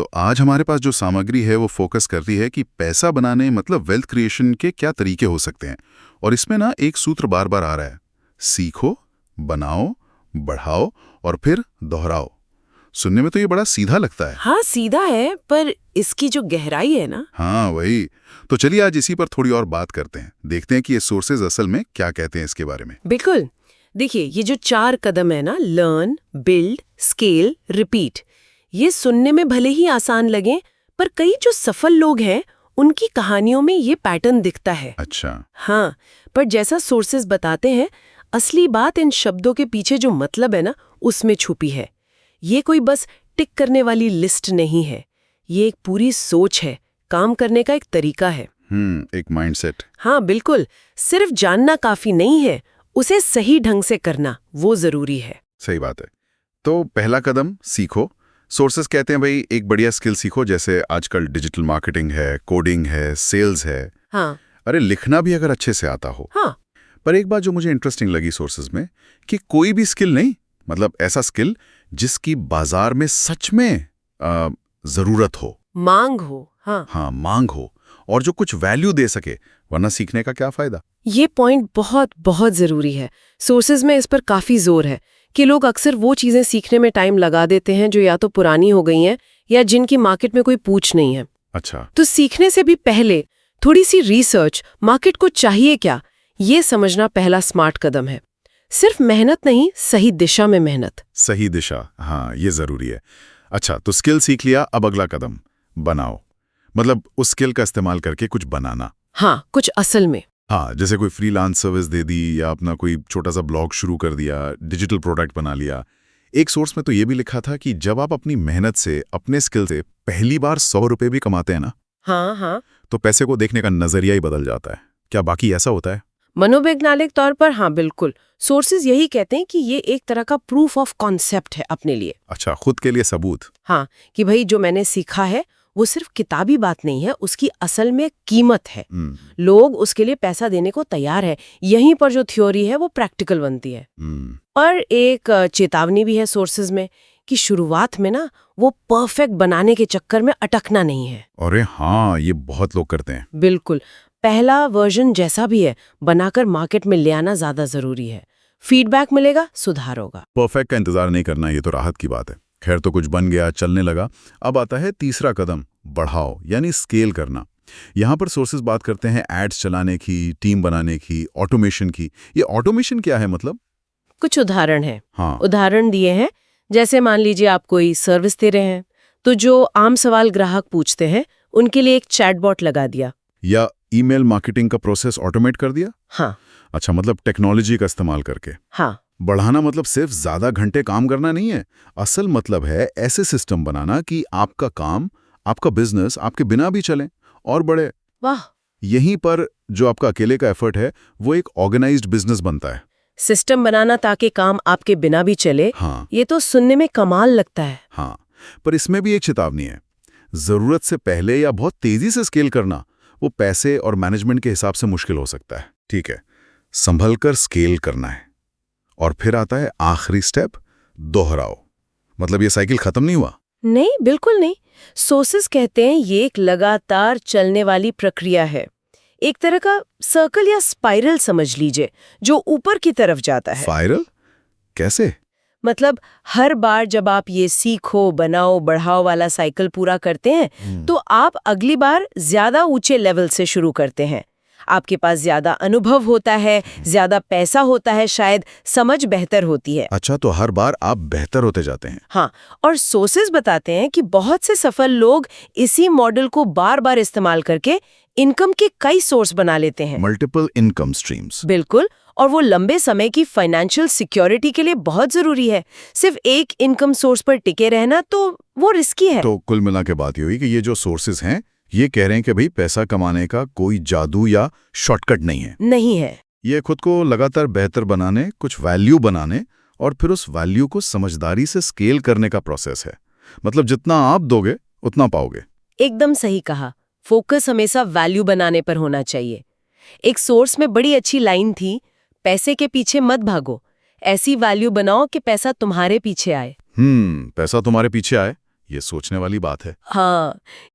तो आज हमारे पास जो सामग्री है वो फोकस करती है कि पैसा बनाने मतलब वेल्थ क्रिएशन के क्या तरीके हो सकते हैं। और इसमें ना एक सूत्र बार बार आ रहा है, सीखो, बनाओ, बढ़ाओ और फिर दोहराओ। सुनने में तो ये बड़ा सीधा लगता है। हाँ, सीधा है, पर इसकी जो गहराई है ना। हाँ वही। तो चलिए आज इसी पर थोड़ी और बात करते हैं, देखते हैं कि ये सोर्सेज असल में क्या कहते हैं इसके बारे में। बिल्कुल। देखिए, ये जो 4 कदम है ना, लर्न, बिल्ड, स्केल, रिपीट, ये सुनने में भले ही आसान लगे, पर कई जो सफल लोग हैं उनकी कहानियों में ये पैटर्न दिखता है। अच्छा। हाँ, पर जैसा सोर्सेज बताते हैं, असली बात इन शब्दों के पीछे जो मतलब है ना, उसमें छुपी है। ये कोई बस टिक करने वाली लिस्ट नहीं है, ये एक पूरी सोच है, काम करने का एक तरीका है। एक माइंडसेट। हाँ बिल्कुल, सिर्फ जानना काफी नहीं है, उसे सही ढंग से करना वो जरूरी है। सही बात है। तो पहला कदम सीखो। सोर्सेस कहते हैं भाई एक बढ़िया स्किल सीखो, जैसे आजकल डिजिटल मार्केटिंग है, कोडिंग है, सेल्स है। हाँ। अरे लिखना भी अगर अच्छे से आता हो। हाँ। पर एक बात जो मुझे इंटरेस्टिंग लगी सोर्सेज में, कि कोई भी स्किल नहीं, मतलब ऐसा स्किल जिसकी बाजार में सच में जरूरत हो, मांग हो। हाँ। हाँ मांग हो, और जो कुछ वैल्यू दे सके, वरना सीखने का क्या फायदा। ये पॉइंट बहुत बहुत जरूरी है। सोर्सेज में इस पर काफी जोर है कि लोग अक्सर वो चीजें सीखने में टाइम लगा देते हैं जो या तो पुरानी हो गई हैं या जिनकी मार्केट में कोई पूछ नहीं है। अच्छा। तो सीखने से भी पहले थोड़ी सी रिसर्च, मार्केट को चाहिए क्या, ये समझना पहला स्मार्ट कदम है। सिर्फ मेहनत नहीं, सही दिशा में मेहनत। सही दिशा, हाँ ये जरूरी है। अच्छा, तो स्किल सीख लिया, अब अगला कदम बनाओ, मतलब उस स्किल का इस्तेमाल करके कुछ बनाना। हाँ, कुछ असल में। हाँ, जैसे कोई फ्रीलांस सर्विस दे दी या अपना कोई छोटा सा ब्लॉग शुरू कर दिया, डिजिटल प्रोडक्ट बना लिया। एक सोर्स में तो ये भी लिखा था कि जब आप अपनी मेहनत से, अपने स्किल से पहली बार 100 रुपए भी कमाते हैं ना, हाँ हाँ, तो पैसे को देखने का नजरिया ही बदल जाता है। क्या बाकी ऐसा होता है? मनोवैज्ञानिक तौर पर हाँ बिल्कुल। सोर्सेज यही कहते हैं कि ये एक तरह का प्रूफ ऑफ कॉन्सेप्ट है अपने लिए। अच्छा, खुद के लिए सबूत। हाँ, कि भाई जो मैंने सीखा है वो सिर्फ किताबी बात नहीं है, उसकी असल में कीमत है। लोग उसके लिए पैसा देने को तैयार है। यहीं पर जो थ्योरी है वो प्रैक्टिकल बनती है। पर एक चेतावनी भी है सोर्सेज में कि शुरुआत में ना वो परफेक्ट बनाने के चक्कर में अटकना नहीं है। अरे हाँ, ये बहुत लोग करते हैं। बिल्कुल, पहला वर्जन जैसा भी है बनाकर मार्केट में ले आना ज्यादा जरूरी है। फीडबैक मिलेगा, सुधार होगा। परफेक्ट का इंतजार नहीं करना, ये तो राहत की बात है। खैर, तो कुछ बन गया, चलने लगा। अब आता है तीसरा कदम, बढ़ाओ यानी स्केल करना। यहाँ पर सोर्सेज बात करते हैं एड्स चलाने की, टीम बनाने की, ऑटोमेशन की। ये ऑटोमेशन क्या है मतलब? कुछ उदाहरण है। हाँ। उदाहरण दिए हैं, जैसे मान लीजिए आप कोई सर्विस दे रहे हैं, तो जो आम सवाल ग्राहक पूछते हैं उनके लिए एक चैटबॉट लगा दिया, या ईमेल मार्केटिंग का प्रोसेस ऑटोमेट कर दिया। हाँ। अच्छा, मतलब टेक्नोलॉजी का इस्तेमाल करके। हाँ। बढ़ाना मतलब सिर्फ ज्यादा घंटे काम करना नहीं है। असल मतलब है ऐसे सिस्टम बनाना कि आपका काम, आपका बिजनेस आपके बिना भी चले और बढ़े। वाह। यहीं पर जो आपका अकेले का एफर्ट है वो एक ऑर्गेनाइज्ड बिजनेस बनता है। सिस्टम बनाना ताकि काम आपके बिना भी चले। हाँ। ये तो सुनने में कमाल लगता है। हाँ, पर इसमें भी एक चेतावनी है। जरूरत से पहले या बहुत तेजी से स्केल करना वो पैसे और मैनेजमेंट के हिसाब से मुश्किल हो सकता है। ठीक है, संभल कर स्केल करना है। और फिर आता है आखिरी स्टेप, दोहराओ। मतलब ये साइकिल खत्म नहीं हुआ। नहीं, बिल्कुल नहीं। सोर्सेस कहते हैं ये एक लगातार चलने वाली प्रक्रिया है, एक तरह का सर्कल या स्पाइरल समझ लीजिए, जो ऊपर की तरफ जाता है। स्पाइरल कैसे? मतलब हर बार जब आप ये सीखो, बनाओ, बढ़ाओ वाला साइकिल पूरा करते हैं तो आप अगली बार ज्यादा ऊंचे लेवल से शुरू करते हैं। आपके पास ज्यादा अनुभव होता है, ज्यादा पैसा होता है, शायद समझ बेहतर होती है। अच्छा, तो हर बार आप बेहतर होते जाते हैं। हाँ, और सोर्सेज बताते हैं कि बहुत से सफल लोग इसी मॉडल को बार बार इस्तेमाल करके इनकम के कई सोर्स बना लेते हैं। Multiple income streams. बिल्कुल, और वो लंबे समय की फाइनेंशियल सिक्योरिटी के लिए बहुत जरूरी है। सिर्फ एक इनकम सोर्स पर टिके रहना तो वो रिस्की है। तो कुल मिला के बात ये हुई कि ये जो सोर्सेज हैं ये कह रहे हैं कि भाई पैसा कमाने का कोई जादू या शॉर्टकट नहीं है। नहीं है। ये खुद को लगातार बेहतर बनाने, कुछ वैल्यू बनाने और फिर उस वैल्यू को समझदारी से स्केल करने का प्रोसेस है। मतलब जितना आप दोगे उतना पाओगे। एकदम सही कहा। फोकस हमेशा वैल्यू बनाने पर होना चाहिए। एक सोर्स में बड़ी अच्छी लाइन थी, पैसे के पीछे मत भागो, ऐसी वैल्यू बनाओ कि पैसा तुम्हारे पीछे आए। पैसा तुम्हारे पीछे आए, ये सोचने वाली बात है। हाँ,